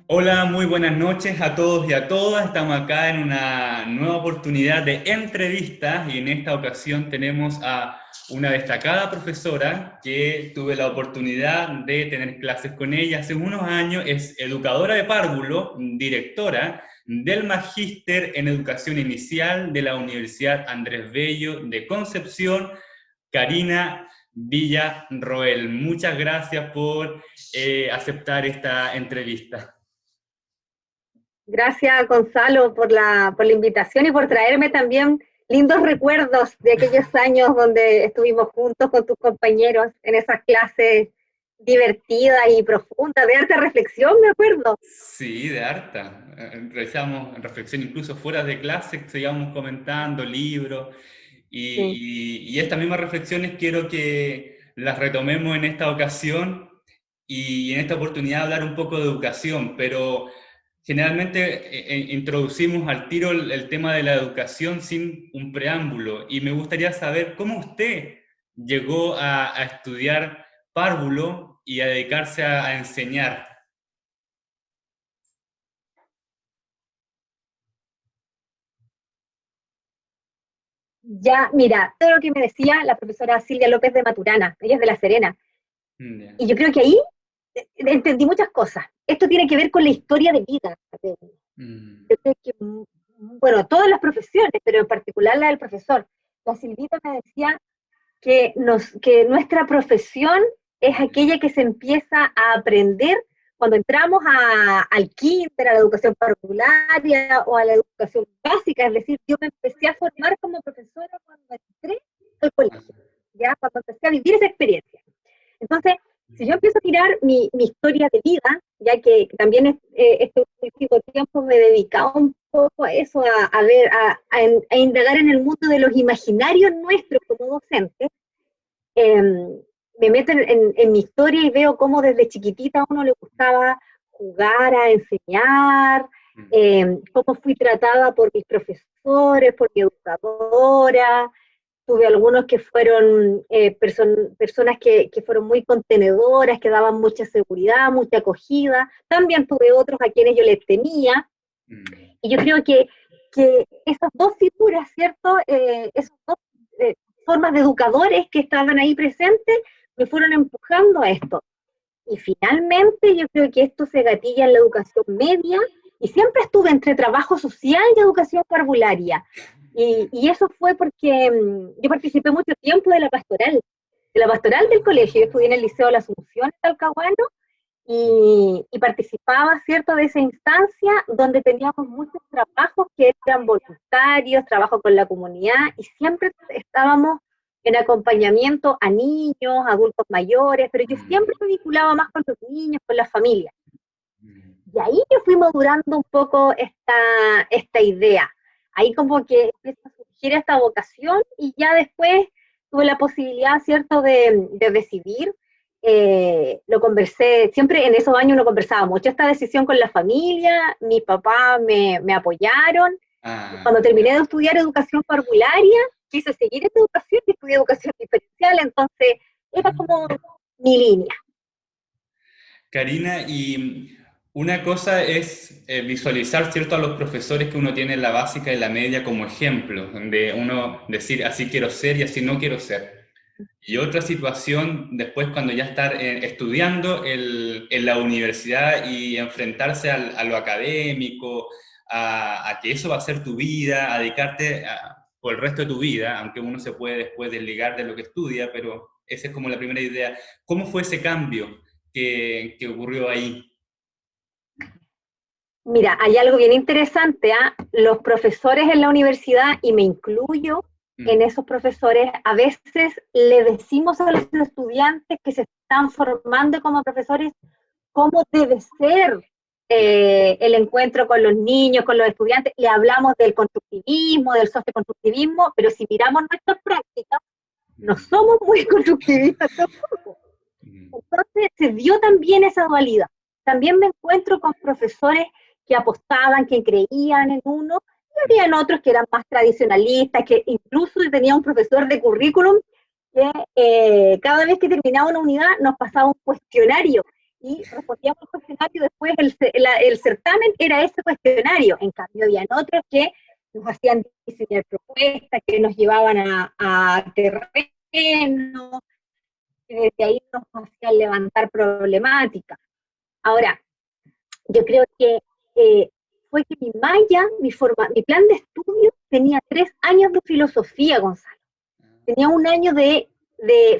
Hola, muy buenas noches a todos y a todas. Estamos acá en una nueva oportunidad de entrevistas y en esta ocasión tenemos a una destacada profesora que tuve la oportunidad de tener clases con ella hace unos años. Es educadora de párvulo, directora del Magíster en Educación Inicial de la Universidad Andrés Bello de Concepción, Karina Villarroel. Muchas gracias por aceptar esta entrevista. Gracias, Gonzalo, por la invitación y por traerme también lindos recuerdos de aquellos años donde estuvimos juntos con tus compañeros en esas clases divertidas y profundas, de harta reflexión, me acuerdo. Sí, de harta. Realizamos reflexión incluso fuera de clase, seguíamos comentando libros Sí. y estas mismas reflexiones quiero que las retomemos en esta ocasión y en esta oportunidad hablar un poco de educación, pero generalmente introducimos al tiro el tema de la educación sin un preámbulo y me gustaría saber cómo usted llegó a estudiar párvulo y a dedicarse a enseñar. Ya, mira, todo lo que me decía la profesora Silvia López de Maturana, ella es de La Serena, Ya. y yo creo que ahí entendí muchas cosas. Esto tiene que ver con la historia de vida de uno. Mm. Yo creo que, bueno, todas las profesiones, pero en particular la del profesor. La Silvita me decía que nuestra profesión es aquella que se empieza a aprender cuando entramos al kinder, a la educación parvularia o a la educación básica, es decir, yo me empecé a formar como profesora cuando entré al colegio, ya cuando empecé a vivir esa experiencia. Entonces, si yo empiezo a mirar mi historia de vida, ya que también este último tiempo me he dedicado un poco a eso, a ver, a indagar en el mundo de los imaginarios nuestros como docentes, eh, me meto en mi historia y veo cómo desde chiquitita a uno le gustaba jugar, a enseñar, cómo fui tratada por mis profesores, por mi educadora. Tuve algunos que fueron personas que fueron muy contenedoras, que daban mucha seguridad, mucha acogida. También tuve otros a quienes yo les temía. Mm. Y yo creo que esas dos figuras, ¿cierto? Esas dos eh, formas de educadores que estaban ahí presentes me fueron empujando a esto. Y finalmente yo creo que esto se gatilla en la educación media y siempre estuve entre trabajo social y educación parvularia. Y eso fue porque yo participé mucho tiempo de la pastoral del colegio. Yo estudié en el Liceo de la Asunción en Talcahuano y participaba, ¿cierto?, de esa instancia donde teníamos muchos trabajos que eran voluntarios, trabajo con la comunidad y siempre estábamos en acompañamiento a niños, adultos mayores, pero yo Mm. siempre me vinculaba más con los niños, con las familias. Mm. Y ahí yo fui madurando un poco esta idea. Ahí como que empieza a surgir esta vocación y ya después tuve la posibilidad, ¿cierto?, de decidir. Lo conversé, siempre en esos años uno conversaba mucho esta decisión con la familia, mis papás me apoyaron. Y Ah, cuando terminé ya. de estudiar educación parvularia, quise seguir esta educación y estudié educación diferencial, entonces era como Ah. mi línea. Karina, y una cosa es visualizar, ¿cierto?, a los profesores que uno tiene en la básica y la media como ejemplos, donde uno decir así quiero ser y así no quiero ser. Y otra situación después cuando ya estar estudiando en la universidad y enfrentarse a lo académico, a que eso va a ser tu vida, a dedicarte por el resto de tu vida, aunque uno se puede después desligar de lo que estudia, pero esa es como la primera idea. ¿Cómo fue ese cambio que ocurrió ahí? Mira, hay algo bien interesante, ¿ah? Los profesores en la universidad, y me incluyo en Mm. esos profesores, a veces le decimos a los estudiantes que se están formando como profesores cómo debe ser el encuentro con los niños, con los estudiantes. Le hablamos del constructivismo, del socioconstructivismo, pero si miramos nuestras prácticas, no Mm. somos muy constructivistas tampoco. Mm. Entonces se dio también esa dualidad. También me encuentro con profesores que apostaban, que creían en uno, y habían otros que eran más tradicionalistas, que incluso tenía un profesor de currículum que cada vez que terminaba una unidad nos pasaba un cuestionario y respondíamos el cuestionario y después el certamen era ese cuestionario. En cambio, habían otros que nos hacían diseñar propuestas, que nos llevaban a terreno, que desde ahí nos hacían levantar problemáticas. Ahora, yo creo que fue que mi malla, mi plan de estudio tenía 3 años de filosofía, Gonzalo. Tenía un año de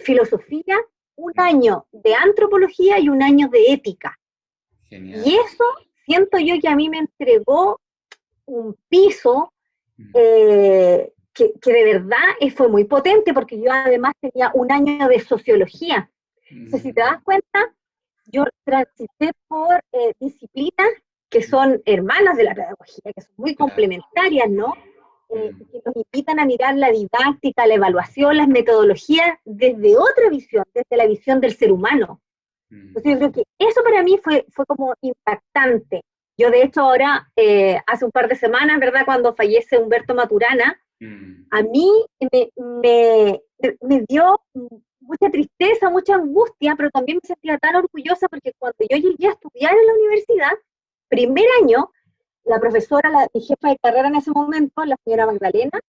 filosofía, un año de antropología y un año de ética. Genial. Y eso siento yo que a mí me entregó un piso que de verdad fue muy potente, porque yo además tenía un año de sociología. Entonces, si te das cuenta, yo transité por disciplinas que son hermanas de la pedagogía, que son muy complementarias, ¿no? Que nos invitan a mirar la didáctica, la evaluación, las metodologías desde otra visión, desde la visión del ser humano. Entonces yo creo que eso para mí fue como impactante. Yo de hecho ahora, hace un par de semanas, ¿verdad? Cuando fallece Humberto Maturana, a mí me dio mucha tristeza, mucha angustia, pero también me sentía tan orgullosa porque cuando yo llegué a estudiar en la universidad, primer año, la profesora, mi jefa de carrera en ese momento, la señora Magdalena,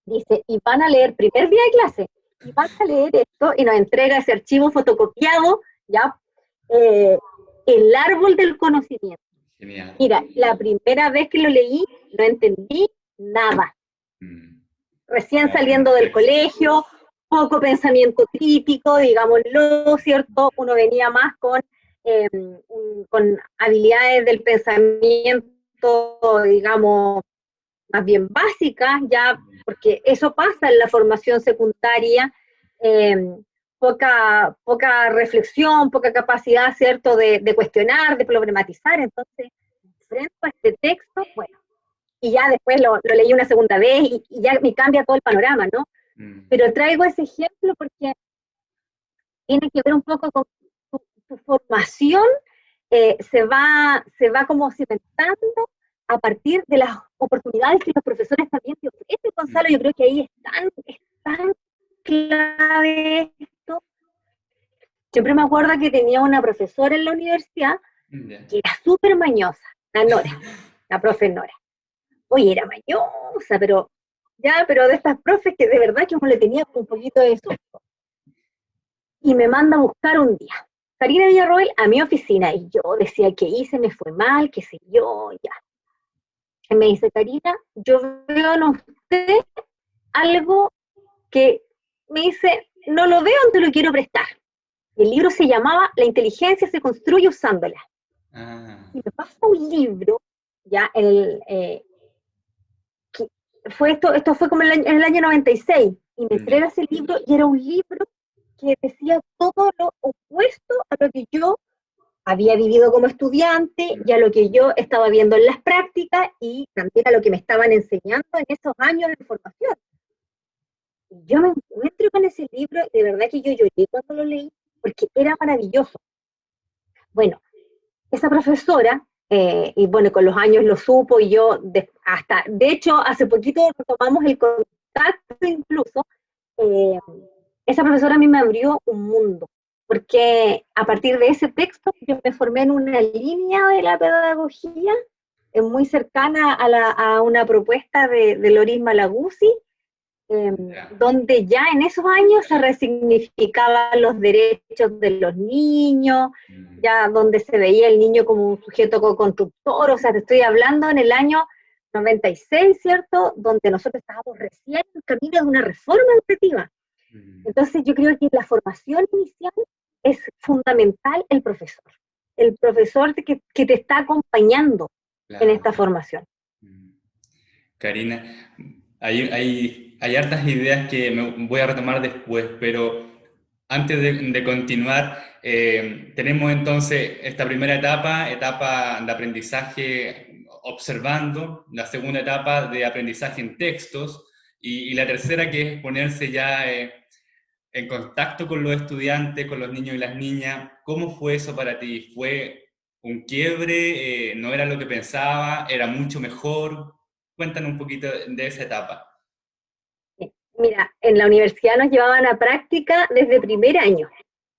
dice, y van a leer, primer día de clase, y van a leer esto, y nos entrega ese archivo fotocopiado, ya, el árbol del conocimiento. Genial. Mira, la primera vez que lo leí, no entendí nada. Recién saliendo del colegio, poco pensamiento crítico, digámoslo, ¿cierto? Uno venía más con habilidades del pensamiento, digamos, más bien básicas, ya, porque eso pasa en la formación secundaria, poca reflexión, poca capacidad, ¿cierto?, de cuestionar, de problematizar. Entonces, frente a este texto, bueno, y ya después lo leí una segunda vez y ya me cambia todo el panorama, ¿no? Pero traigo ese ejemplo porque tiene que ver un poco con tu formación, se va como cimentando a partir de las oportunidades que los profesores también te ofrecen, Gonzalo. Yo creo que ahí es tan clave esto. Siempre me acuerdo que tenía una profesora en la universidad que era súper mañosa, la Nora, la profe Nora. Oye, era mañosa, pero de estas profes que de verdad que uno le tenía un poquito de susto. Y me manda a buscar un día. Karina Villarroel a mi oficina, y yo decía que hice, me fue mal, qué sé yo, ya. Y me dice, Karina, yo veo en usted algo que me dice, no lo veo, te lo quiero prestar. Y el libro se llamaba La inteligencia se construye usándola. Y me pasa un libro, ya, esto fue como en el año 96, y me entrega ese libro, y era un libro que decía todo lo opuesto a lo que yo había vivido como estudiante y a lo que yo estaba viendo en las prácticas y también a lo que me estaban enseñando en esos años de formación. Y yo me encuentro con ese libro y de verdad que yo lloré cuando lo leí porque era maravilloso. Bueno, esa profesora, y bueno, con los años lo supo y yo, de hecho, hace poquito retomamos el contacto incluso, esa profesora a mí me abrió un mundo, porque a partir de ese texto yo me formé en una línea de la pedagogía muy cercana a una propuesta de Loris Malaguzzi, donde ya en esos años se resignificaban los derechos de los niños, ya donde se veía el niño como un sujeto co-constructor. O sea, te estoy hablando en el año 96, ¿cierto?, donde nosotros estábamos recién en camino de una reforma educativa. Entonces yo creo que la formación inicial es fundamental el profesor que te está acompañando en esta formación. Karina, hay hartas ideas que me voy a retomar después, pero antes de continuar, tenemos entonces esta primera etapa de aprendizaje observando, la segunda etapa de aprendizaje en textos, y la tercera que es ponerse ya en contacto con los estudiantes, con los niños y las niñas. ¿Cómo fue eso para ti? ¿Fue un quiebre? ¿No era lo que pensaba? ¿Era mucho mejor? Cuéntanos un poquito de esa etapa. Mira, en la universidad nos llevaban a práctica desde primer año.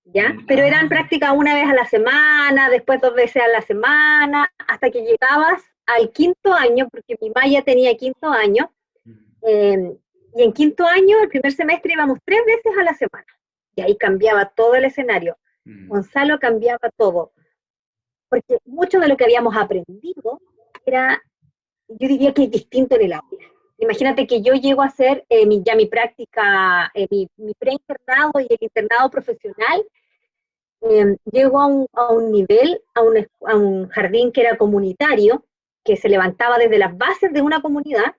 ¿ya? Pero eran prácticas una vez a la semana, después 2 veces a la semana, hasta que llegabas al quinto año, porque mi Maya tenía quinto año, y en quinto año, el primer semestre, íbamos 3 veces a la semana, y ahí cambiaba todo el escenario. Gonzalo cambiaba todo, porque mucho de lo que habíamos aprendido era, yo diría que es distinto en el aula. Imagínate que yo llego a hacer ya mi práctica, mi preinternado y el internado profesional, llego a un nivel, a un jardín que era comunitario, que se levantaba desde las bases de una comunidad.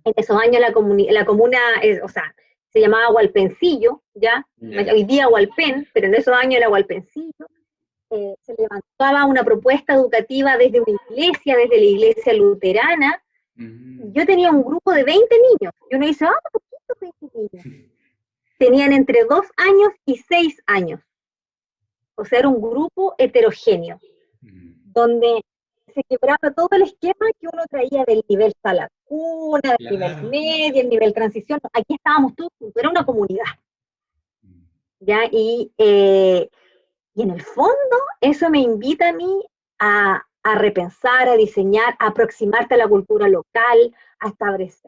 En esos años la comuna, o sea, se llamaba Hualpencillo, ¿ya? Hoy día Hualpén, pero en esos años era Hualpencillo. Se levantaba una propuesta educativa desde una iglesia, desde la iglesia luterana. Yo tenía un grupo de 20 niños, y uno dice, poquito 20 niños. Tenían entre 2 años y 6 años. O sea, era un grupo heterogéneo, donde se quebraba todo el esquema que uno traía del nivel sala cuna, del nivel medio, el nivel transición. Aquí estábamos todos juntos, era una comunidad. ¿Ya? Y en el fondo, eso me invita a mí a repensar, a diseñar, a aproximarte a la cultura local, a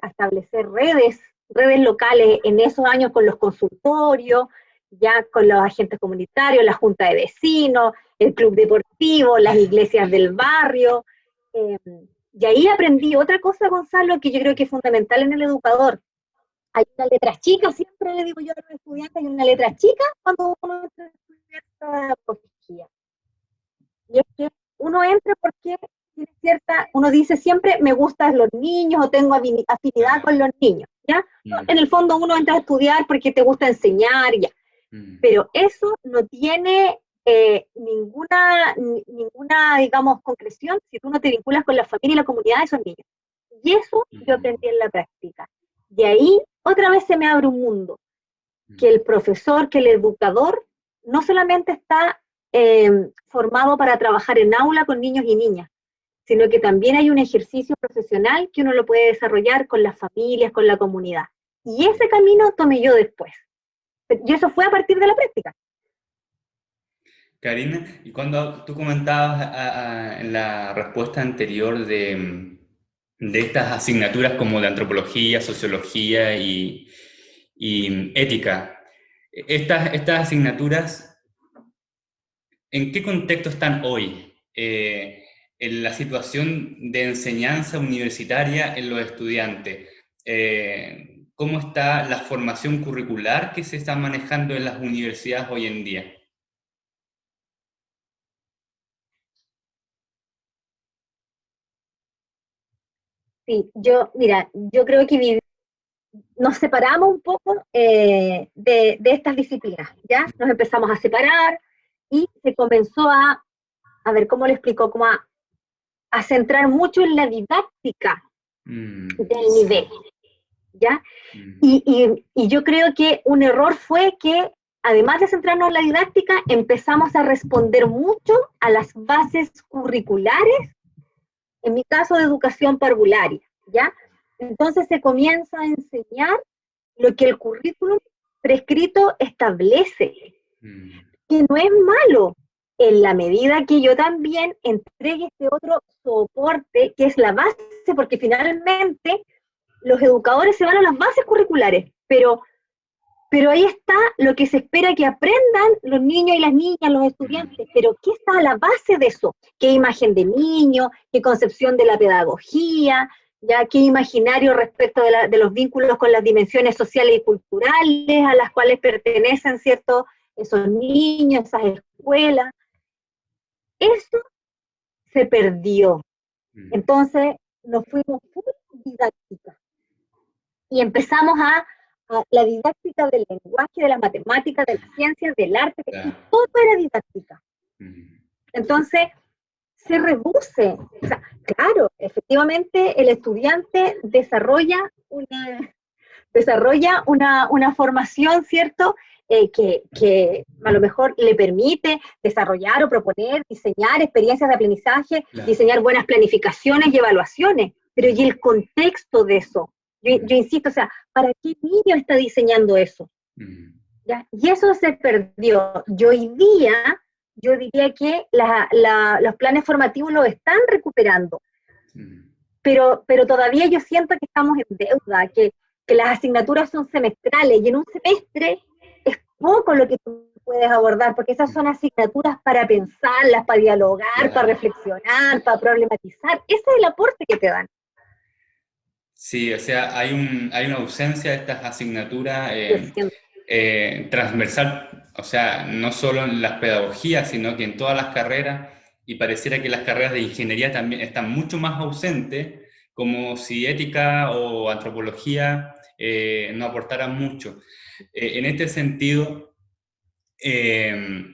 establecer redes locales en esos años con los consultorios, ya con los agentes comunitarios, la junta de vecinos, el club deportivo, las iglesias del barrio. Y ahí aprendí otra cosa, Gonzalo, que yo creo que es fundamental en el educador. Hay una letra chica, siempre le digo yo a los estudiantes, hay una letra chica cuando uno entra a estudiar pedagogía. Y es que uno entra porque tiene uno dice siempre, me gustan los niños o tengo afinidad con los niños, ¿ya? En el fondo uno entra a estudiar porque te gusta enseñar, ya. Pero eso no tiene ninguna, digamos, concreción si tú no te vinculas con la familia y la comunidad de esos niños. Y eso yo aprendí en la práctica. Y ahí otra vez se me abre un mundo, que el profesor, que el educador, no solamente está formado para trabajar en aula con niños y niñas, sino que también hay un ejercicio profesional que uno lo puede desarrollar con las familias, con la comunidad. Y ese camino tomé yo después. Y eso fue a partir de la práctica. Karina, y cuando tú comentabas en la respuesta anterior de estas asignaturas como de antropología, sociología y ética, estas asignaturas, ¿en qué contexto están hoy? En la situación de enseñanza universitaria en los estudiantes. ¿Cómo está la formación curricular que se está manejando en las universidades hoy en día? Sí, mira, yo creo que nos separamos un poco de estas disciplinas, ¿ya? Nos empezamos a separar y se comenzó a ver, ¿cómo le explico? Como a centrar mucho en la didáctica del nivel, ¿ya? Y yo creo que un error fue que, además de centrarnos en la didáctica, empezamos a responder mucho a las bases curriculares, en mi caso de educación parvularia, ¿ya? Entonces se comienza a enseñar lo que el currículum prescrito establece, que no es malo, en la medida que yo también entregue este otro soporte, que es la base, porque finalmente los educadores se van a las bases curriculares, pero ahí está lo que se espera que aprendan los niños y las niñas, los estudiantes, pero ¿qué está a la base de eso? ¿Qué imagen de niño? ¿Qué concepción de la pedagogía? ¿Ya? ¿Qué imaginario respecto de los vínculos con las dimensiones sociales y culturales a las cuales pertenecen, ¿cierto?, esos niños, esas escuelas? Eso se perdió. Entonces nos fuimos full didáctica y empezamos a la didáctica del lenguaje, de la matemática, de las ciencias, del arte, y todo era didáctica. Entonces se reduce. O sea, claro, efectivamente el estudiante desarrolla una formación, ¿cierto?, que a lo mejor le permite desarrollar o proponer, diseñar experiencias de aprendizaje, diseñar buenas planificaciones y evaluaciones, pero ¿y el contexto de eso? Yo insisto, o sea, ¿para qué niño está diseñando eso? ¿ya? Y eso se perdió. Y hoy día, yo diría que los planes formativos lo están recuperando, Mm. pero todavía yo siento que estamos en deuda, que las asignaturas son semestrales y en un semestre es poco lo que tú puedes abordar, porque esas son asignaturas para pensarlas, para dialogar, para Claro. reflexionar, para problematizar. Ese es el aporte que te dan. Sí, o sea, hay una ausencia de estas asignaturas Yo siento. transversal, o sea, no solo en las pedagogías, sino que en todas las carreras, y pareciera que las carreras de ingeniería también están mucho más ausentes, como si ética o antropología no aportaran mucho. En este sentido, eh,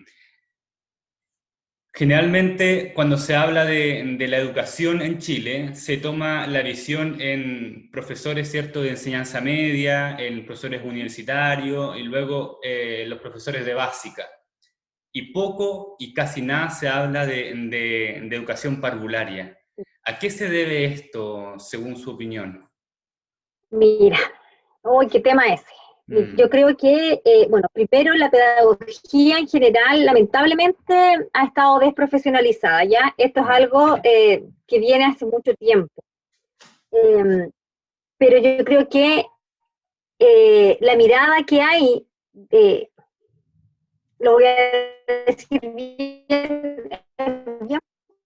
generalmente, cuando se habla de la educación en Chile, se toma la visión en profesores, ¿cierto?, de enseñanza media, en profesores universitarios y luego los profesores de básica. Y poco y casi nada se habla de educación parvularia. ¿A qué se debe esto, según su opinión? Mira, uy, qué tema ese. Yo Mm, creo que, bueno, primero la pedagogía en general, lamentablemente, ha estado desprofesionalizada, ¿ya? Esto es mm, algo que viene hace mucho tiempo. Eh, pero yo creo que la mirada que hay, eh, lo voy a decir bien, bien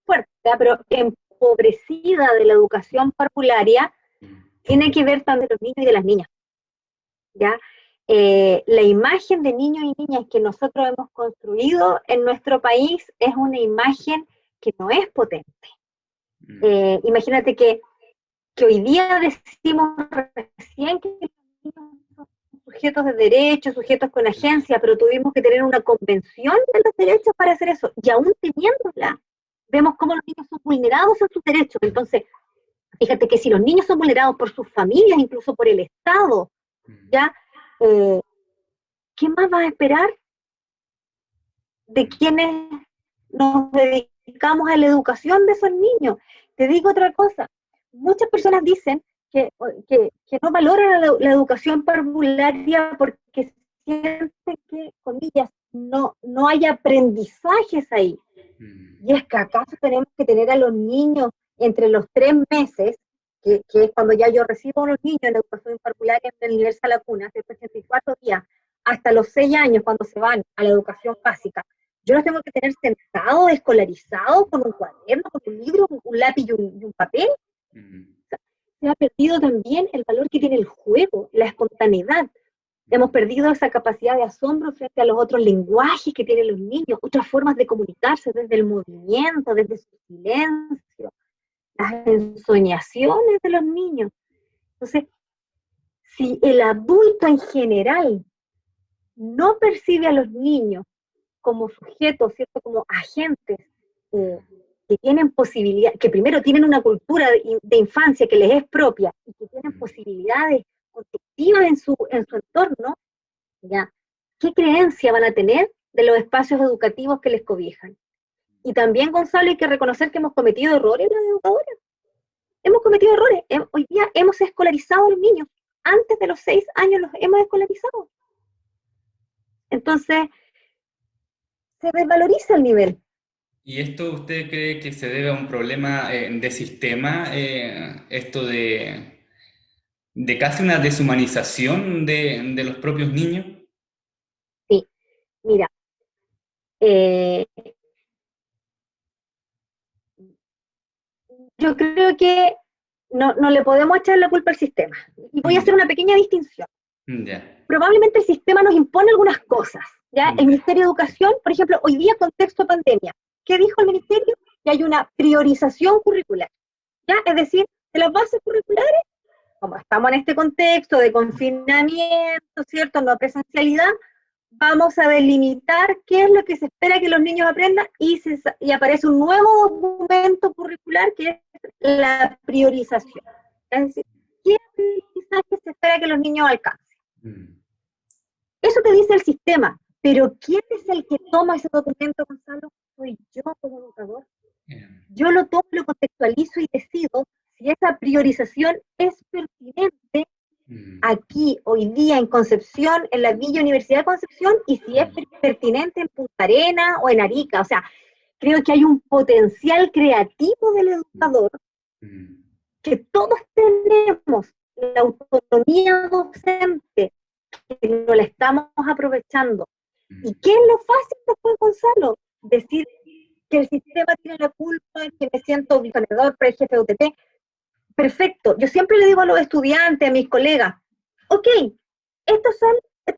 fuerte, ¿ya? Pero empobrecida de la educación parvularia, mm, tiene que ver también de los niños y de las niñas. ¿Ya? La imagen de niños y niñas que nosotros hemos construido en nuestro país es una imagen que no es potente. mm, Imagínate que hoy día decimos recién que los niños son sujetos de derechos, sujetos con agencia, pero tuvimos que tener una convención de los derechos para hacer eso, y aún teniéndola, vemos cómo los niños son vulnerados en sus derechos. Entonces, fíjate que si los niños son vulnerados por sus familias, incluso por el Estado, mm, ¿ya? Eh, ¿Qué más vas a esperar de quienes nos dedicamos a la educación de esos niños? Te digo otra cosa, muchas personas dicen que no valoran la educación parvularia porque sienten que, comillas, no hay aprendizajes ahí. mm, Y es que acaso tenemos que tener a los niños entre los 3 meses, que es cuando ya yo recibo a los niños en la educación parvularia en el Universal La Cuna, hace 84 días, hasta los 6 años cuando se van a la educación básica. Yo los tengo que tener sentados, escolarizados, con un cuaderno, con un libro, un lápiz y un papel. mm, O sea, se ha perdido también el valor que tiene el juego, la espontaneidad. Hemos perdido esa capacidad de asombro frente a los otros lenguajes que tienen los niños, otras formas de comunicarse desde el movimiento, desde su silencio, las ensoñaciones de los niños. Entonces, si el adulto en general no percibe a los niños como sujetos, ¿cierto? Como agentes eh, que tienen posibilidad, que primero tienen una cultura de infancia que les es propia y que tienen mm, posibilidades constructivas en su entorno, ¿ya? ¿Qué creencia van a tener de los espacios educativos que les cobijan? Y también, Gonzalo, hay que reconocer que hemos cometido errores las educadoras. Hemos cometido errores. Hoy día hemos escolarizado a los niños. Antes de los 6 años los hemos escolarizado. Entonces, se desvaloriza el nivel. ¿Y esto usted cree que se debe a un problema de sistema? Esto de casi una deshumanización de los propios niños. Sí, mira, eh, yo creo que no le podemos echar la culpa al sistema. Y voy a hacer Mm, una pequeña distinción. ya, Probablemente el sistema nos impone algunas cosas. ¿Ya? El ya, Ministerio de Educación, por ejemplo, hoy día contexto pandemia, ¿qué dijo el Ministerio? Que hay una priorización curricular. ¿Ya? Es decir, de las bases curriculares, como estamos en este contexto de confinamiento, ¿cierto? No presencialidad, vamos a delimitar qué es lo que se espera que los niños aprendan y aparece un nuevo documento curricular que es la priorización. Es decir, ¿qué aprendizaje se espera que los niños alcancen? mm, Eso te dice el sistema, pero ¿quién es el que toma ese documento, Gonzalo? Soy yo como educador. Yo lo tomo, lo contextualizo y decido si esa priorización es pertinente aquí, hoy día, en Concepción, en la Villa Universidad de Concepción, y si es pertinente en Punta Arenas o en Arica. O sea, creo que hay un potencial creativo del educador que todos tenemos, la autonomía docente, que no la estamos aprovechando. ¿Y qué es lo fácil después, Gonzalo? Decir que el sistema tiene la culpa, que me siento visionador por el jefe de UTT. Perfecto. Yo siempre le digo a los estudiantes, a mis colegas, ok, estos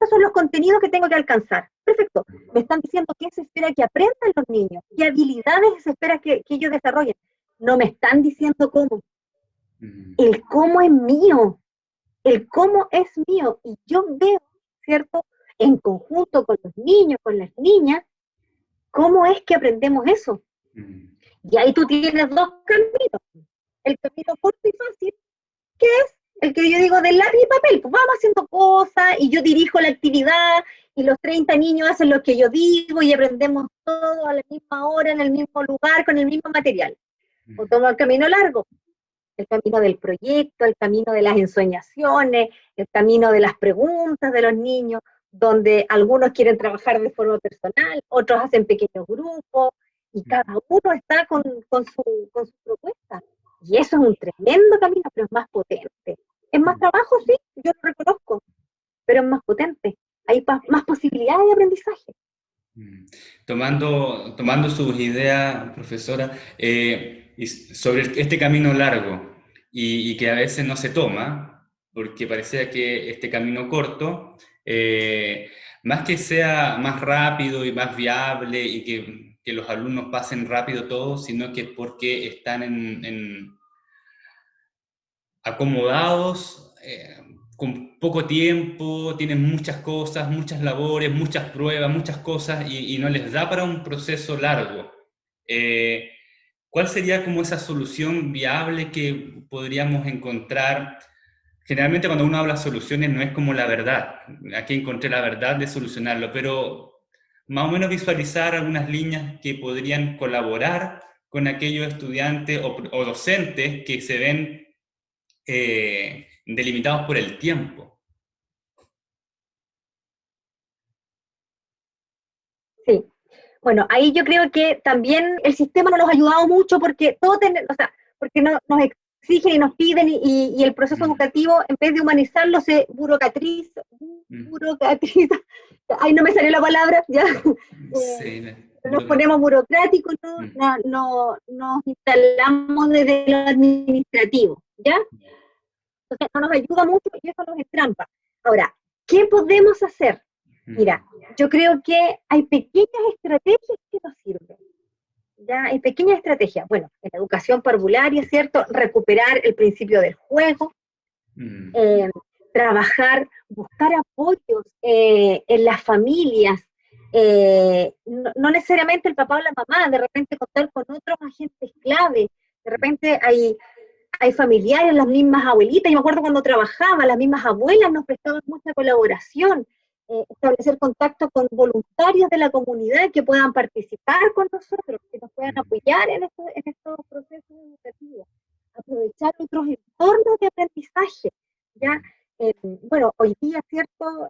son los contenidos que tengo que alcanzar. Perfecto. Me están diciendo qué se espera que aprendan los niños, qué habilidades se espera que ellos desarrollen. No me están diciendo cómo. El cómo es mío. El cómo es mío. Y yo veo, ¿cierto? En conjunto con los niños, con las niñas, cómo es que aprendemos eso. Y ahí tú tienes dos caminos. El camino corto y fácil, que es el que yo digo del lápiz y papel, pues vamos haciendo cosas y yo dirijo la actividad y los 30 niños hacen lo que yo digo y aprendemos todo a la misma hora, en el mismo lugar, con el mismo material. O tomo el camino largo, el camino del proyecto, el camino de las ensoñaciones, el camino de las preguntas de los niños, donde algunos quieren trabajar de forma personal, otros hacen pequeños grupos, y cada uno está con su propuesta. Y eso es un tremendo camino, pero es más potente. Es más trabajo, sí, yo lo reconozco, pero es más potente. Hay más posibilidades de aprendizaje. Tomando sus ideas, profesora, sobre este camino largo y que a veces no se toma, porque parecía que este camino corto, más que sea más rápido y más viable y que los alumnos pasen rápido todo, sino que porque están acomodados, con poco tiempo, tienen muchas cosas, muchas labores, muchas pruebas, muchas cosas y no les da para un proceso largo. Eh, ¿Cuál sería como esa solución viable que podríamos encontrar? Generalmente cuando uno habla de soluciones no es como la verdad, aquí encontré la verdad de solucionarlo, pero más o menos visualizar algunas líneas que podrían colaborar con aquellos estudiantes o docentes que se ven delimitados por el tiempo. Sí. Bueno, ahí yo creo que también el sistema no nos ha ayudado mucho porque porque nos exigen y nos piden y el proceso educativo, en vez de humanizarlo, se burocratiza. Ahí no me salió la palabra, ya. Sí, Nos ponemos burocráticos, nos instalamos desde lo administrativo, ¿ya? Entonces no nos ayuda mucho y eso nos estrampa. Ahora, ¿qué podemos hacer? Mira, yo creo que hay pequeñas estrategias que nos sirven. Ya hay pequeñas estrategias. Bueno, en la educación parvularia, ¿cierto? Recuperar el principio del juego, trabajar, buscar apoyos en las familias, no necesariamente el papá o la mamá, de repente contar con otros agentes clave, de repente hay familiares, las mismas abuelitas, yo me acuerdo cuando trabajaba, las mismas abuelas nos prestaban mucha colaboración, establecer contacto con voluntarios de la comunidad que puedan participar con nosotros, que nos puedan apoyar en estos procesos educativos, aprovechar otros entornos de aprendizaje, ¿ya? Bueno, hoy día, ¿cierto?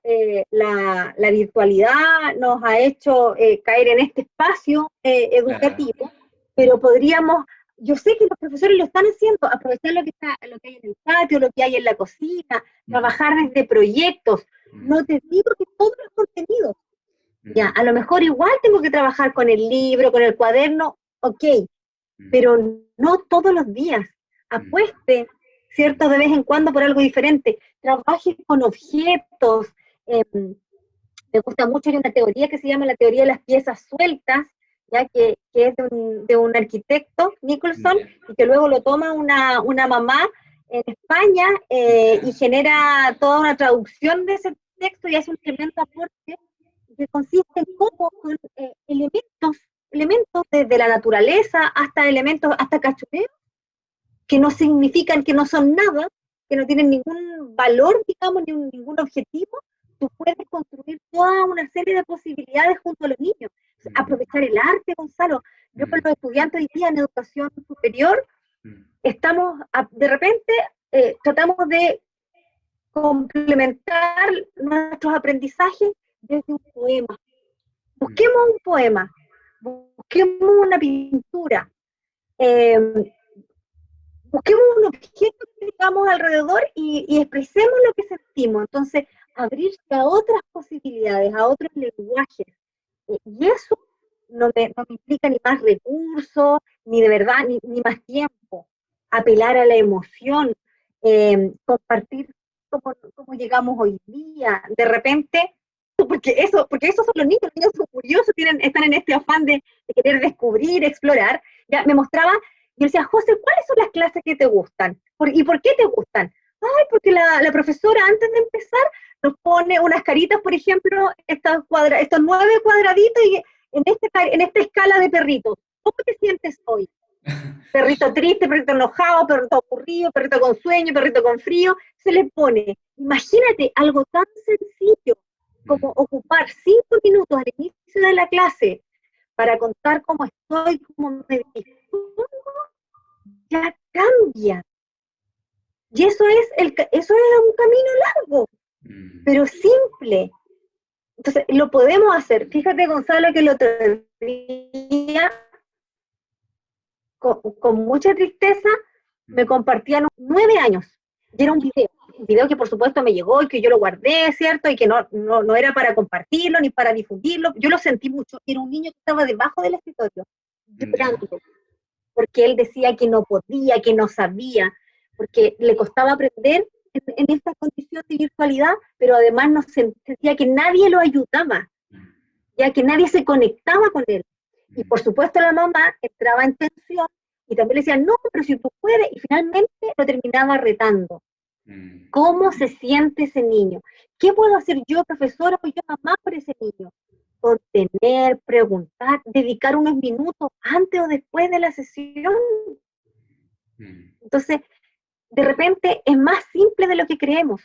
La virtualidad nos ha hecho caer en este espacio educativo, pero podríamos, yo sé que los profesores lo están haciendo, aprovechar lo que hay en el patio, lo que hay en la cocina, trabajar desde proyectos. No te digo que todos los contenidos, ya, a lo mejor igual tengo que trabajar con el libro, con el cuaderno, ok, pero no todos los días. Apueste, ¿cierto? De vez en cuando por algo diferente. Trabaje con objetos. Me gusta mucho, hay una teoría que se llama la teoría de las piezas sueltas, ya que es de un arquitecto, Nicholson, y que luego lo toma una mamá en España y genera toda una traducción de ese texto y hace un tremendo aporte que consiste en cómo con elementos desde la naturaleza hasta elementos, hasta cachureos, que no significan, que no son nada, que no tienen ningún valor, digamos, ni ningún objetivo, tú puedes construir toda una serie de posibilidades junto a los niños. Aprovechar el arte, Gonzalo. Yo con los estudiantes hoy día en educación superior, estamos, de repente, tratamos de complementar nuestros aprendizajes desde un poema. Busquemos un poema, busquemos una pintura, eh, busquemos un objeto que tengamos alrededor y expresemos lo que sentimos. Entonces, abrirse a otras posibilidades, a otros lenguajes. Y eso no me implica ni más recursos, ni de verdad, ni más tiempo. Apelar a la emoción, compartir cómo llegamos hoy día. De repente, porque esos son los niños son curiosos, están en este afán de querer descubrir, explorar. Ya me mostraba, yo decía, José, ¿cuáles son las clases que te gustan? ¿Y por qué te gustan? Ay, porque la profesora antes de empezar nos pone unas caritas, por ejemplo, estos 9 cuadraditos y en esta escala de perritos. ¿Cómo te sientes hoy? Perrito triste, perrito enojado, perrito aburrido, perrito con sueño, perrito con frío, se le pone. Imagínate algo tan sencillo como ocupar 5 minutos al inicio de la clase para contar cómo estoy, cómo me dispongo, ya cambia. Y eso es un camino largo, pero simple. Entonces, lo podemos hacer. Fíjate, Gonzalo, que el otro día, con mucha tristeza, me compartían 9 años. Y era un video que por supuesto me llegó y que yo lo guardé, ¿cierto? Y que no era para compartirlo ni para difundirlo. Yo lo sentí mucho. Era un niño que estaba debajo del escritorio, llorando, porque él decía que no podía, que no sabía, porque le costaba aprender en esta condición de virtualidad, pero además no sentía que nadie lo ayudaba, ya que nadie se conectaba con él. Y por supuesto la mamá entraba en tensión y también le decía, no, pero si tú puedes, y finalmente lo terminaba retando. ¿Cómo se siente ese niño? ¿Qué puedo hacer yo, profesora, o yo mamá, por ese niño? Contener, preguntar, dedicar unos minutos antes o después de la sesión. Entonces, de repente es más simple de lo que creemos.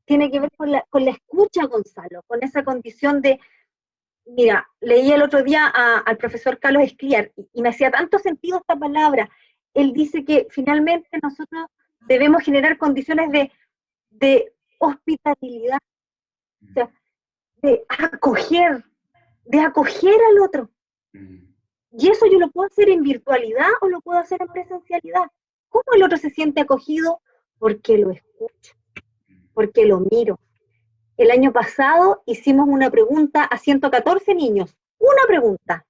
Tiene que ver con la escucha, Gonzalo, con esa condición de, mira, leí el otro día al profesor Carlos Escliar y me hacía tanto sentido esta palabra. Él dice que finalmente nosotros debemos generar condiciones de hospitalidad, o sea, de acoger al otro. Y eso yo lo puedo hacer en virtualidad o lo puedo hacer en presencialidad. ¿Cómo el otro se siente acogido? Porque lo escucho, porque lo miro. El año pasado hicimos una pregunta a 114 niños. Una pregunta.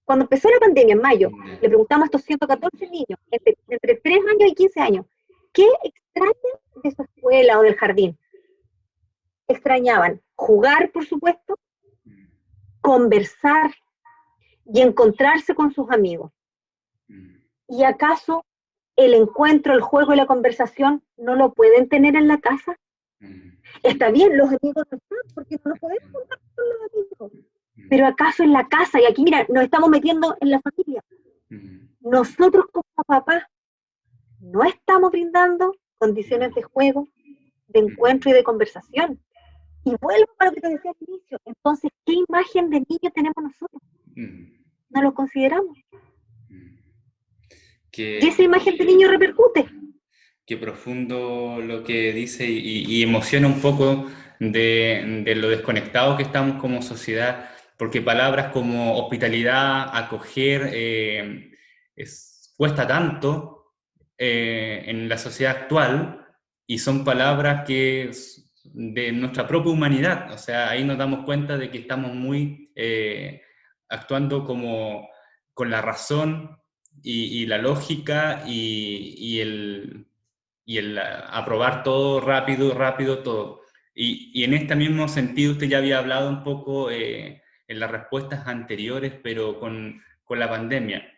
Cuando empezó la pandemia, en mayo, le preguntamos a estos 114 niños, entre 3 años y 15 años, ¿qué extrañan de su escuela o del jardín? Extrañaban jugar, por supuesto, conversar y encontrarse con sus amigos. ¿Y acaso el encuentro, el juego y la conversación no lo pueden tener en la casa? Está bien, los amigos no están, porque no nos podemos juntar con los amigos. Pero acaso en la casa, y aquí mira, nos estamos metiendo en la familia. Nosotros como papás no estamos brindando condiciones de juego, de encuentro y de conversación. Y vuelvo a lo que te decía al inicio. Entonces, ¿qué imagen de niño tenemos nosotros? No lo consideramos. Y esa imagen de niño repercute. Qué profundo lo que dice y emociona un poco de lo desconectados que estamos como sociedad, porque palabras como hospitalidad, acoger, cuesta tanto en la sociedad actual y son palabras que de nuestra propia humanidad, o sea, ahí nos damos cuenta de que estamos muy actuando como con la razón y la lógica y el aprobar todo rápido todo. Y en este mismo sentido usted ya había hablado un poco en las respuestas anteriores, pero con la pandemia.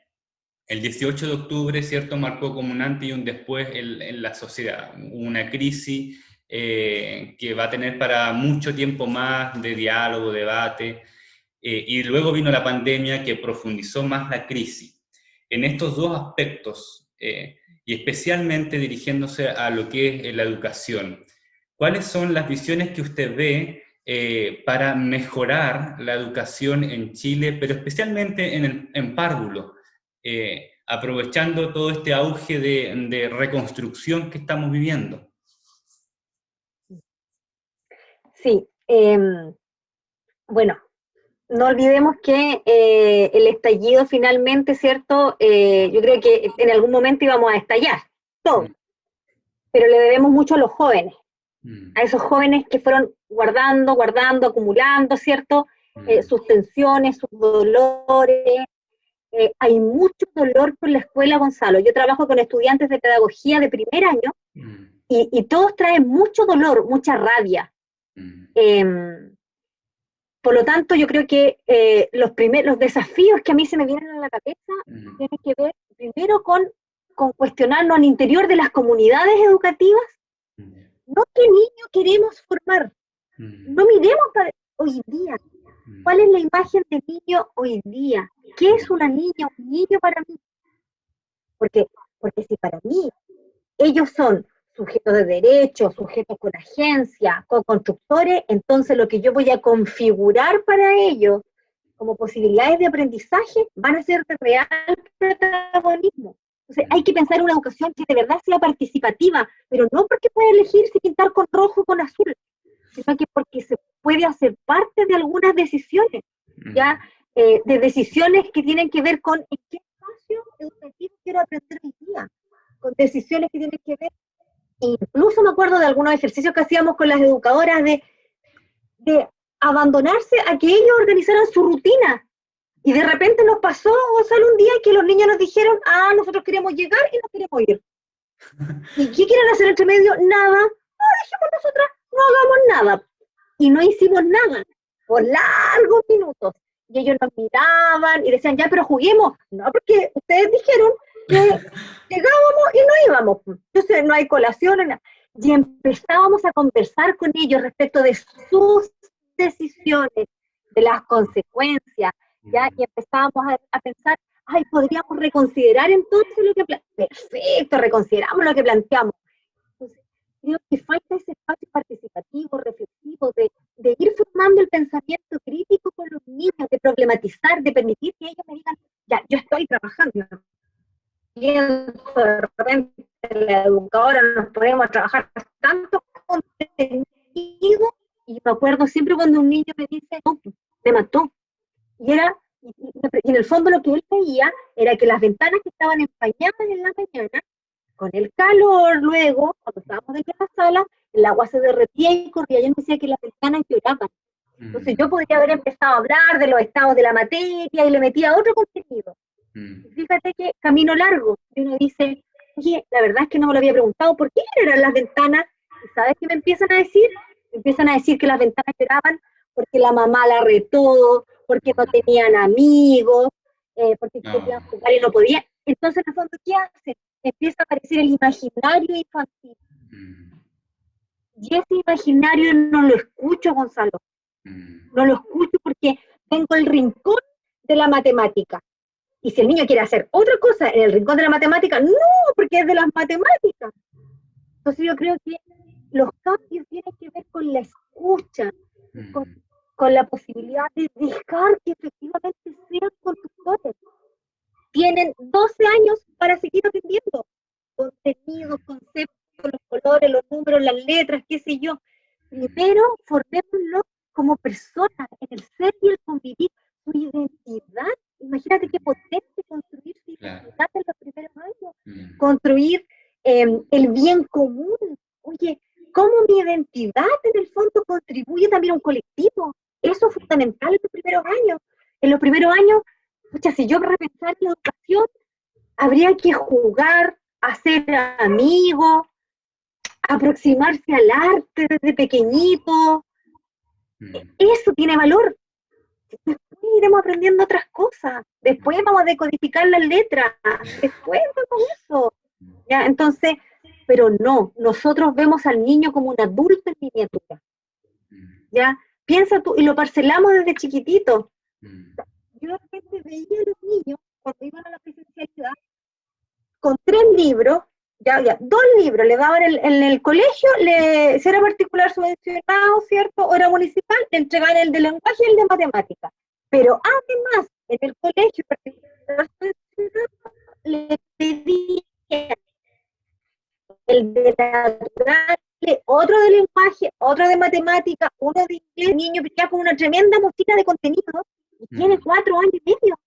El 18 de octubre, ¿cierto?, marcó como un antes y un después en la sociedad. Una crisis que va a tener para mucho tiempo más de diálogo, debate, y luego vino la pandemia que profundizó más la crisis. En estos dos aspectos, y especialmente dirigiéndose a lo que es la educación, ¿cuáles son las visiones que usted ve para mejorar la educación en Chile, pero especialmente en párvulo, aprovechando todo este auge de reconstrucción que estamos viviendo? Sí, bueno, no olvidemos que el estallido finalmente, ¿cierto? Yo creo que en algún momento íbamos a estallar, todo, pero le debemos mucho a los jóvenes, a esos jóvenes que fueron guardando, guardando, acumulando, ¿cierto? Sus tensiones, sus dolores. Hay mucho dolor con la escuela, Gonzalo. Yo trabajo con estudiantes de pedagogía de primer año y todos traen mucho dolor, mucha rabia. Por lo tanto, yo creo que los desafíos que a mí se me vienen a la cabeza tienen que ver primero con cuestionarnos al interior de las comunidades educativas, no qué niño queremos formar, no miremos para hoy día, cuál es la imagen del niño hoy día, qué es una niña, un niño para mí, porque si para mí ellos son sujetos de derecho, sujetos con agencia, co-constructores, entonces lo que yo voy a configurar para ellos como posibilidades de aprendizaje van a ser de real protagonismo. Entonces hay que pensar en una educación que de verdad sea participativa, pero no porque pueda elegir si pintar con rojo o con azul, sino que porque se puede hacer parte de algunas decisiones, ya de decisiones que tienen que ver con en qué espacio educativo quiero aprender hoy día, con decisiones que tienen que ver. Incluso me acuerdo de algunos ejercicios que hacíamos con las educadoras de abandonarse a que ellos organizaran su rutina. Y de repente nos pasó, Gonzalo, un día que los niños nos dijeron, nosotros queremos llegar y no queremos ir. ¿Y qué quieren hacer entre medio? Nada. Dijimos nosotras, no hagamos nada. Y no hicimos nada por largos minutos. Y ellos nos miraban y decían, ya, pero juguemos. No, porque ustedes dijeron que llegábamos y no íbamos. Entonces no hay colación. Nada. Y empezábamos a conversar con ellos respecto de sus decisiones, de las consecuencias, ¿ya? Y empezábamos a pensar, podríamos reconsiderar entonces lo que perfecto, reconsideramos lo que planteamos. Entonces, creo que falta ese espacio participativo, reflexivo, de ir formando el pensamiento crítico con los niños, de problematizar, de permitir que ellos me digan, ya, yo estoy trabajando. Y de repente la educadora nos ponemos a trabajar tanto contenido, y me acuerdo siempre cuando un niño me dice, no, me mató. Y en el fondo lo que él veía era que las ventanas que estaban empañadas en la mañana, con el calor luego, cuando estábamos dentro de la sala, el agua se derretía y corría. Y él me decía que las ventanas lloraban. Entonces yo podría haber empezado a hablar de los estados de la materia y le metía otro contenido. Y fíjate que camino largo. Y uno dice, oye, la verdad es que no me lo había preguntado, ¿por qué eran las ventanas? ¿Y sabes qué me empiezan a decir? Me empiezan a decir que las ventanas lloraban porque la mamá la retó, porque no tenían amigos, porque querían jugar y no podían. Entonces, en el fondo, ¿qué hacen? Empieza a aparecer el imaginario infantil. Y ese imaginario no lo escucho, Gonzalo. No lo escucho porque tengo el rincón de la matemática. Y si el niño quiere hacer otra cosa en el rincón de la matemática, no, porque es de las matemáticas. Entonces yo creo que los cambios tienen que ver con la escucha, con la posibilidad de dejar que efectivamente sean constructores. Tienen 12 años para seguir aprendiendo contenidos, conceptos, los colores, los números, las letras, qué sé yo. Primero, formémoslo como personas, en el ser y el convivir, su identidad. Imagínate qué potente construir su identidad en los primeros años, construir el bien común. Oye, ¿cómo mi identidad en el fondo contribuye también a un colectivo? Eso es fundamental en los primeros años. En los primeros años, si yo repensar la educación, habría que jugar, hacer amigos, aproximarse al arte desde pequeñito. Eso tiene valor. Después iremos aprendiendo otras cosas. Después vamos a decodificar las letras. Después vamos a eso. ¿Ya? Entonces, pero no, nosotros vemos al niño como un adulto en miniatura. ¿Ya? Piensa tú, y lo parcelamos desde chiquitito. Yo de repente veía a los niños, cuando iban a la presencialidad, con 3 libros, ya, 2 libros, le daban en el colegio, si era particular subvencionado, ¿cierto? O era municipal, le entregaban el de lenguaje y el de matemática. Pero además, en el colegio particular subvencionado, le pedían el de natural otro de lenguaje, otro de matemática, uno de inglés, el niño ya con una tremenda mochila de contenido y tiene 4 años y medio.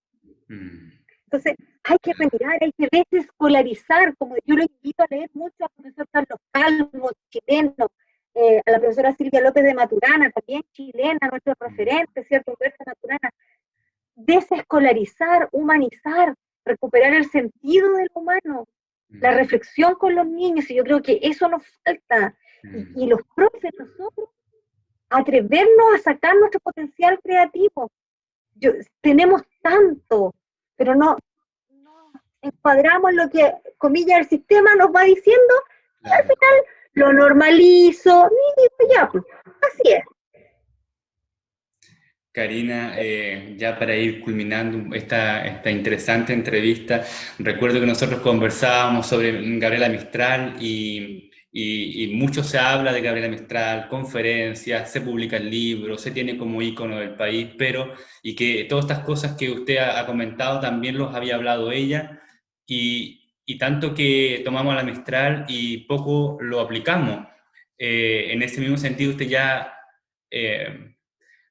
Entonces, hay que retirar, hay que desescolarizar, como yo lo invito a leer mucho al profesor Carlos Calvo, chileno, a la profesora Silvia López de Maturana, también chilena, nuestro referente, ¿cierto? Humberto Maturana. Desescolarizar, humanizar, recuperar el sentido del humano, la reflexión con los niños, y yo creo que eso nos falta. Y los profes, nosotros, atrevernos a sacar nuestro potencial creativo. Tenemos tanto, pero no encuadramos lo que, comillas, el sistema nos va diciendo, y al final lo normalizo, y digo, ya, pues, así es. Karina, ya para ir culminando esta interesante entrevista, recuerdo que nosotros conversábamos sobre Gabriela Mistral y mucho se habla de Gabriela Mistral, conferencias, se publican libros, se tiene como ícono del país, pero y que todas estas cosas que usted ha comentado también los había hablado ella y tanto que tomamos a la Mistral y poco lo aplicamos. En ese mismo sentido, usted ya...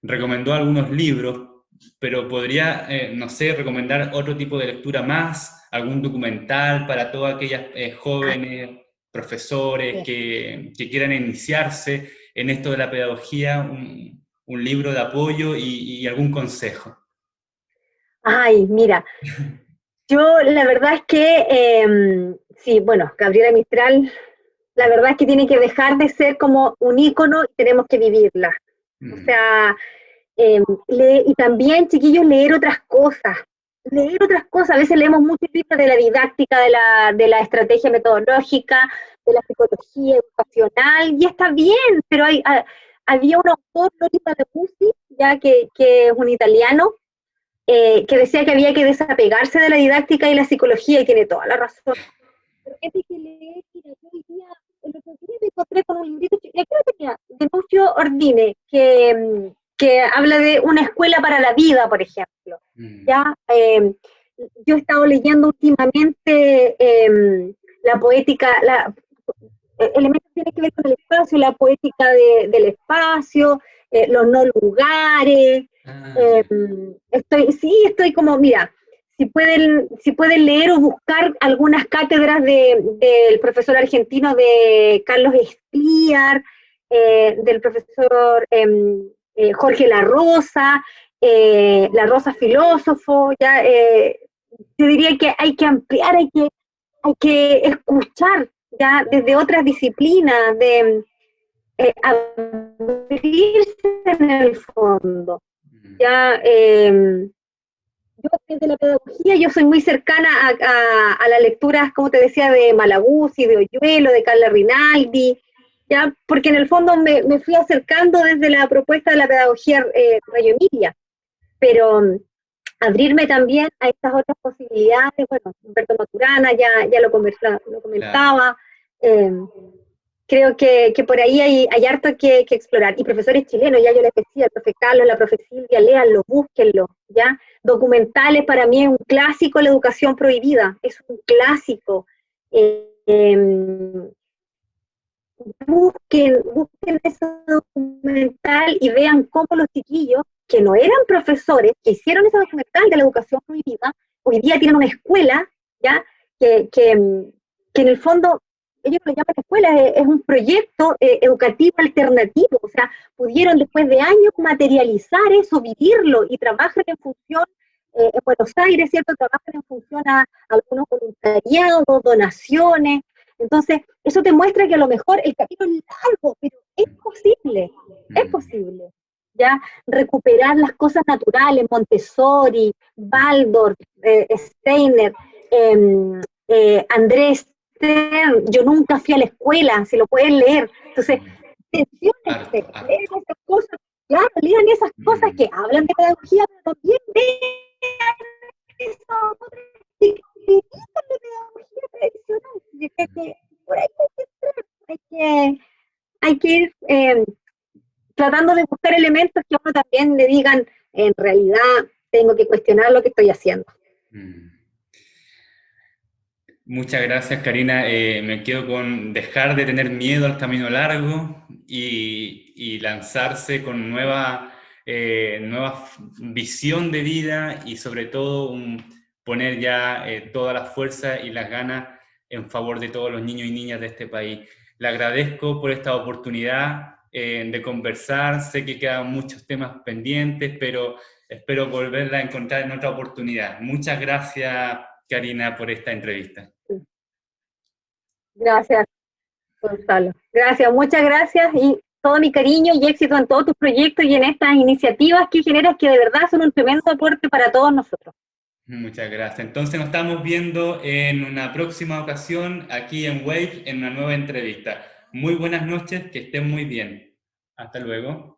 recomendó algunos libros, pero podría, no sé, recomendar otro tipo de lectura más, algún documental para todas aquellas jóvenes, profesores que quieran iniciarse en esto de la pedagogía, un libro de apoyo y algún consejo. Ay, mira, yo la verdad es que, sí, bueno, Gabriela Mistral, la verdad es que tiene que dejar de ser como un ícono y tenemos que vivirla. O sea, y también, chiquillos, leer otras cosas. Leer otras cosas. A veces leemos muchos libros de la didáctica, de la estrategia metodológica, de la psicología educacional, y está bien, pero había un autor, Loris Musi, ya que es un italiano, que decía que había que desapegarse de la didáctica y la psicología, y tiene toda la razón. Pero hay que leer, mira, yo hoy día, el otro día me encontré con un librito, y aquí lo tenía, de Lucio Ordine, que habla de una escuela para la vida, por ejemplo. Ya, yo he estado leyendo últimamente la poética, elementos que tienen que ver con el espacio, la poética del espacio, los no lugares. Estoy como, mira, si pueden leer o buscar algunas cátedras del profesor argentino de Carlos Escliar, del profesor Jorge La Rosa filósofo, ya, yo diría que hay que ampliar, hay que escuchar ya desde otras disciplinas, de abrirse en el fondo. Ya, yo desde la pedagogía, yo soy muy cercana a las lecturas, como te decía, de Malaguzzi, de Oyuelo, de Carla Rinaldi, ya, porque en el fondo me fui acercando desde la propuesta de la pedagogía Rayo Emilia, pero abrirme también a estas otras posibilidades. Bueno, Humberto Maturana ya lo comentaba, creo que por ahí hay harto que explorar. Y profesores chilenos, ya yo les decía, el profe Carlos, la profe Silvia, léanlo, búsquenlo, ¿ya? Documentales, para mí es un clásico la educación prohibida, es un clásico. Busquen ese documental y vean cómo los chiquillos, que no eran profesores, que hicieron ese documental de la educación prohibida, hoy día tienen una escuela, ¿ya? Que en el fondo ellos lo llaman escuela, es un proyecto educativo alternativo, o sea, pudieron después de años materializar eso, vivirlo y trabajar en función, en Buenos Aires, ¿cierto? Trabajan en función a algunos voluntariados, donaciones. Entonces, eso te muestra que a lo mejor el camino es largo, pero es posible, ¿ya? Recuperar las cosas naturales, Montessori, Waldorf, Steiner, Andrés Stern, yo nunca fui a la escuela, si lo pueden leer. Entonces, atención, lean esas cosas, claro, lean esas cosas que hablan de pedagogía, pero también vean eso, de pedagogía tradicional. Yo creo que por ahí hay que entrar, hay que ir tratando de buscar elementos que a uno también le digan, en realidad tengo que cuestionar lo que estoy haciendo. Muchas gracias, Karina. Me quedo con dejar de tener miedo al camino largo y lanzarse con nueva visión de vida y sobre todo poner ya toda la fuerza y las ganas en favor de todos los niños y niñas de este país. Le agradezco por esta oportunidad de conversar. Sé que quedan muchos temas pendientes, pero espero volverla a encontrar en otra oportunidad. Muchas gracias, Karina, por esta entrevista. Gracias, Gonzalo. Gracias, muchas gracias y todo mi cariño y éxito en todos tus proyectos y en estas iniciativas que generas que de verdad son un tremendo aporte para todos nosotros. Muchas gracias. Entonces nos estamos viendo en una próxima ocasión aquí en Wave en una nueva entrevista. Muy buenas noches, que estén muy bien. Hasta luego.